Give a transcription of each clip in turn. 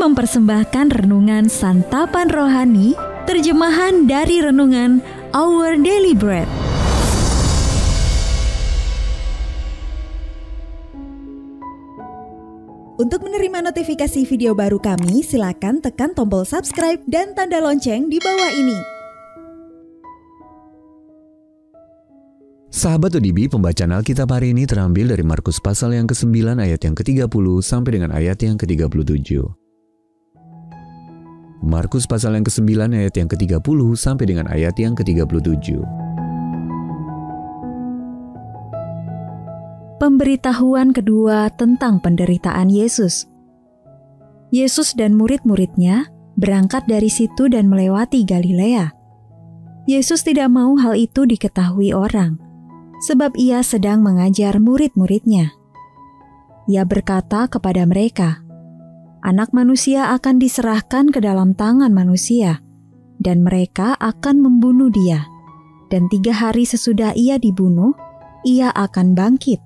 mempersembahkan renungan Santapan Rohani, terjemahan dari renungan Our Daily Bread. Untuk menerima notifikasi video baru kami, silakan tekan tombol subscribe dan tanda lonceng di bawah ini. Sahabat ODB, pembacaan Alkitab hari ini terambil dari Markus pasal yang ke-9 ayat yang ke-30 sampai dengan ayat yang ke-37. Markus pasal yang ke-9 ayat yang ke-30 sampai dengan ayat yang ke-37. Pemberitahuan kedua tentang penderitaan Yesus. Yesus dan murid-muridnya berangkat dari situ dan melewati Galilea. Yesus tidak mau hal itu diketahui orang, sebab ia sedang mengajar murid-muridnya. Ia berkata kepada mereka, Anak manusia akan diserahkan ke dalam tangan manusia, dan mereka akan membunuh dia. Dan 3 hari sesudah ia dibunuh, ia akan bangkit.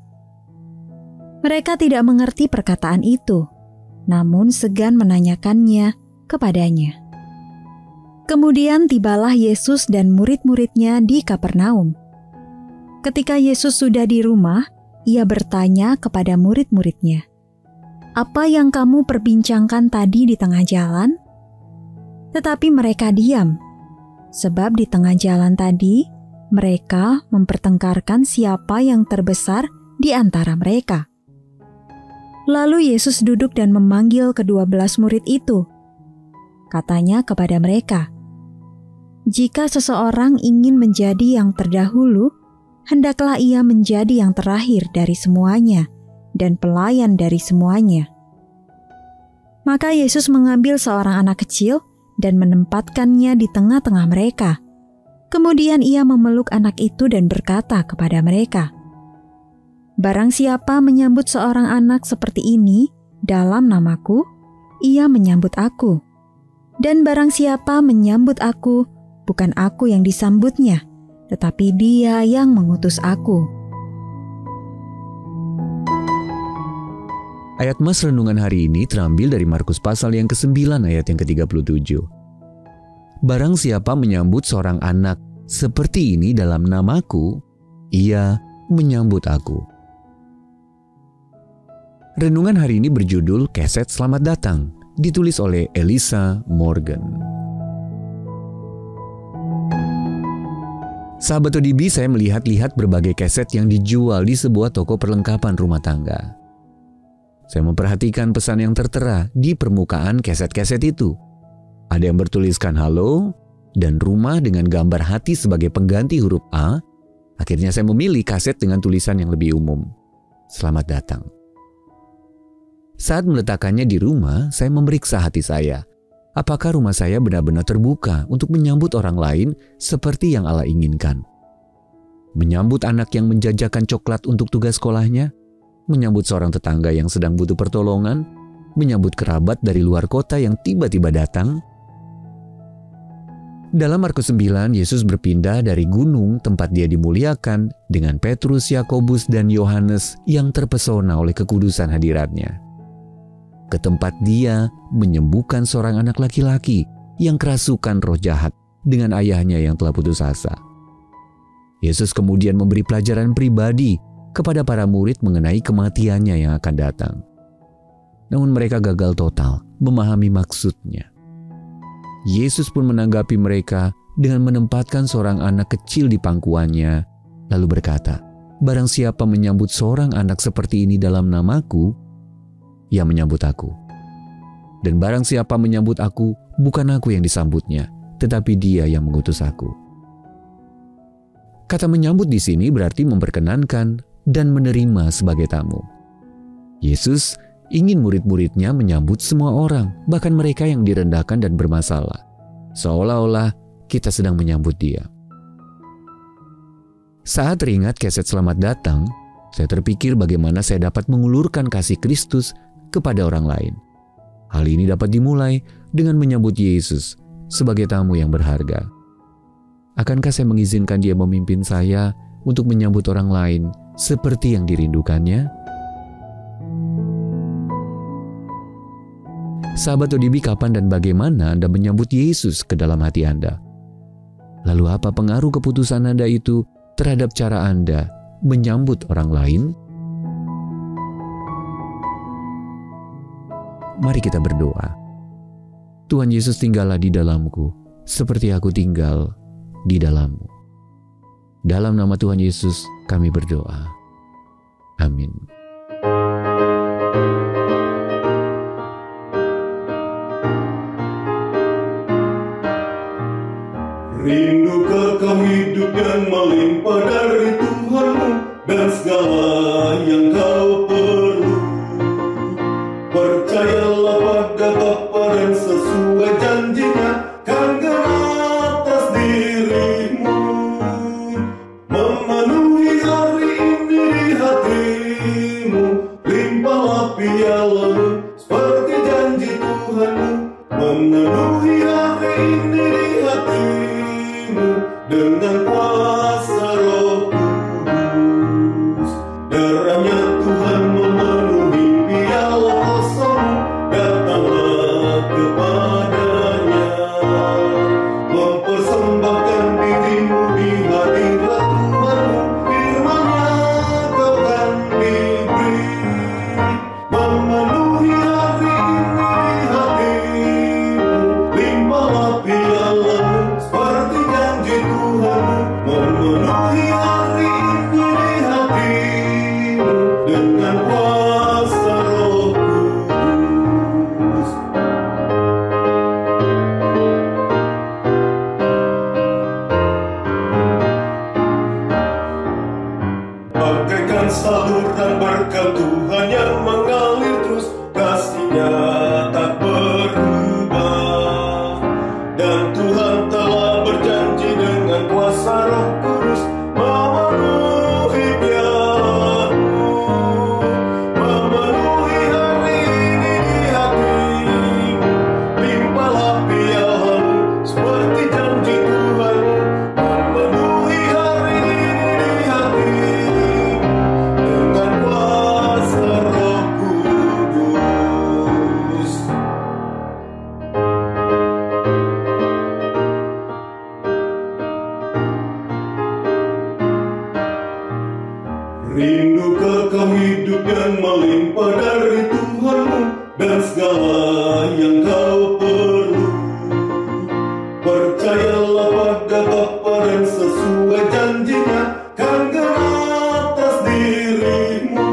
Mereka tidak mengerti perkataan itu, namun segan menanyakannya kepadanya. Kemudian tibalah Yesus dan murid-muridnya di Kapernaum. Ketika Yesus sudah di rumah, ia bertanya kepada murid-muridnya, "Apa yang kamu perbincangkan tadi di tengah jalan?" Tetapi mereka diam, sebab di tengah jalan tadi, mereka mempertengkarkan siapa yang terbesar di antara mereka. Lalu Yesus duduk dan memanggil ke-12 murid itu. Katanya kepada mereka, "Jika seseorang ingin menjadi yang terdahulu, hendaklah ia menjadi yang terakhir dari semuanya dan pelayan dari semuanya." Maka Yesus mengambil seorang anak kecil dan menempatkannya di tengah-tengah mereka. Kemudian ia memeluk anak itu dan berkata kepada mereka, "Barang siapa menyambut seorang anak seperti ini dalam namaku, ia menyambut aku. Dan barang siapa menyambut aku, bukan aku yang disambutnya, tetapi Dia yang mengutus aku." Ayat mas renungan hari ini terambil dari Markus pasal yang ke-9 ayat yang ke-37. Barang siapa menyambut seorang anak seperti ini dalam namaku, ia menyambut aku. Renungan hari ini berjudul Keset Selamat Datang, ditulis oleh Elisa Morgan. Sahabat ODB, saya melihat-lihat berbagai keset yang dijual di sebuah toko perlengkapan rumah tangga. Saya memperhatikan pesan yang tertera di permukaan keset-keset itu. Ada yang bertuliskan halo dan rumah dengan gambar hati sebagai pengganti huruf A. Akhirnya saya memilih kaset dengan tulisan yang lebih umum, Selamat Datang. Saat meletakkannya di rumah, saya memeriksa hati saya. Apakah rumah saya benar-benar terbuka untuk menyambut orang lain seperti yang Allah inginkan? Menyambut anak yang menjajakan coklat untuk tugas sekolahnya, menyambut seorang tetangga yang sedang butuh pertolongan, menyambut kerabat dari luar kota yang tiba-tiba datang. Dalam Markus 9, Yesus berpindah dari gunung tempat dia dimuliakan dengan Petrus, Yakobus, dan Yohanes yang terpesona oleh kekudusan hadiratnya, ke tempat dia menyembuhkan seorang anak laki-laki yang kerasukan roh jahat dengan ayahnya yang telah putus asa. Yesus kemudian memberi pelajaran pribadi kepada para murid mengenai kematiannya yang akan datang. Namun mereka gagal total memahami maksudnya. Yesus pun menanggapi mereka dengan menempatkan seorang anak kecil di pangkuannya, lalu berkata, "Barang siapa menyambut seorang anak seperti ini dalam namaku, ia menyambut aku. Dan barang siapa menyambut aku, bukan aku yang disambutnya, tetapi Dia yang mengutus aku." Kata menyambut di sini berarti memperkenankan dan menerima sebagai tamu. Yesus ingin murid-muridnya menyambut semua orang, bahkan mereka yang direndahkan dan bermasalah, seolah-olah kita sedang menyambut Dia. Saat teringat keset Selamat Datang, saya terpikir bagaimana saya dapat mengulurkan kasih Kristus kepada orang lain. Hal ini dapat dimulai dengan menyambut Yesus sebagai tamu yang berharga. Akankah saya mengizinkan Dia memimpin saya untuk menyambut orang lain seperti yang dirindukannya? Sahabat ODB, kapan dan bagaimana Anda menyambut Yesus ke dalam hati Anda? Lalu apa pengaruh keputusan Anda itu terhadap cara Anda menyambut orang lain? Mari kita berdoa. Tuhan Yesus, tinggallah di dalamku, seperti aku tinggal di dalam-Mu. Dalam nama Tuhan Yesus kami berdoa. Amin. Rindukah kau hidup yang melimpah dari Tuhanmu dan segala yang kau perlu? Percayalah pada Bapa dan sesuai janjinya kan gerak atas dirimu. Memenuhi hari ini di hatimu, limpahlah pialamu seperti janji Tuhanmu. Memenuhi hari ini di hatimu dengan kuasa Roh Kudus. Deranya Tuhan memenuhi piala kosong, datanglah kepadanya. Mempersembahkan dirimu di hadirat Tuhanmu, firman-Nya kau kan diberi. Memenuhi hari ini di hatimu, limpahlah pialamu seperti janji Tuhanmu. Memenuhi hari ini di hatimu dengan kuasa Roh Kudus. Bagaikan saluran berkat Tuhan yang mengalir terus, kasih-Nya tak berubah. Dan Tuhan telah berjanji dengan kuasa Roh Kudus memenuhi pialamu. Memenuhi hari ini di hatimu, limpahlah pialamu seperti janji Tuhanmu. Memenuhi hari ini di hatimu dengan kuasa Roh Kudus. Rindukah kau hidup yang melimpah dari Tuhanmu dan segala yang kau perlu? Percayalah pada Bapa dan sesuai janjinya kan gerak atas dirimu.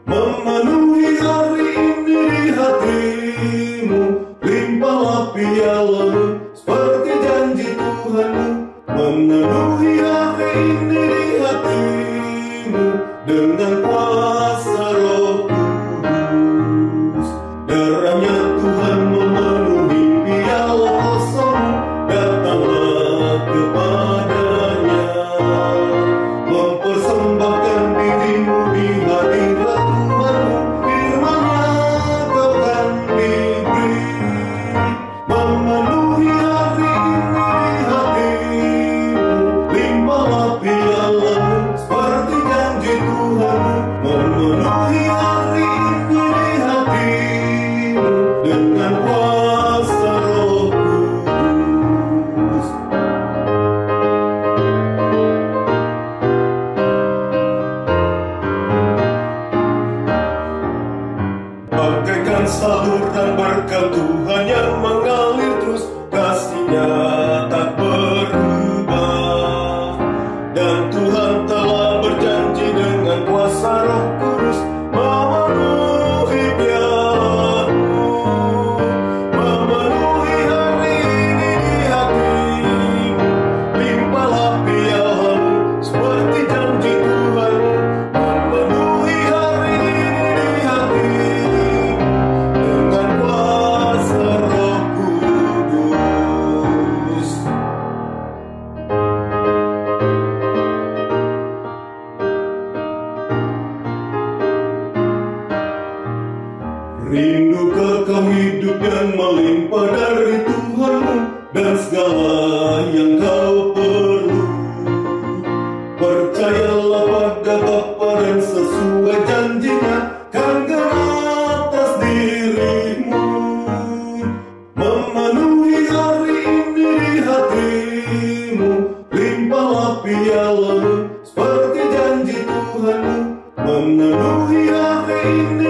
Memenuhi hari ini di hatimu, limpahlah pialamu seperti janji Tuhanmu. Memenuhi hari ini di hatimu dengan kuasa Roh Kudus. Deranya Tuhan memenuhi piala kosong, datanglah kepadanya. Mempersembahkan dirimu di hadirat Tuhanmu, firman-Nya kau kan diberi. Memenuhi hari ini di hatimu, limpahlah pialamu seperti janji Tuhanmu. Memenuhi hari ini di hatimu dengan kuasa Roh Kudus. Bagaikan saluran berkat Tuhan yang mengalir terus, kasih-Nya tak berubah. Dan Tuhan telah berjanji dengan kuasa Roh Kudus memenuhi pialamu. Memenuhi hari ini di hatimu, limpahlah pialamu seperti janji Tuhanmu. Memenuhi hari ini di hatimu dengan kuasa Roh Kudus. Rindukah kau hidup yang melimpah dari Tuhanmu dan segala yang kau perlu? Percayalah pada Bapa dan sesuai janjinya kan gerak atas dirimu. memenuhi hari ini.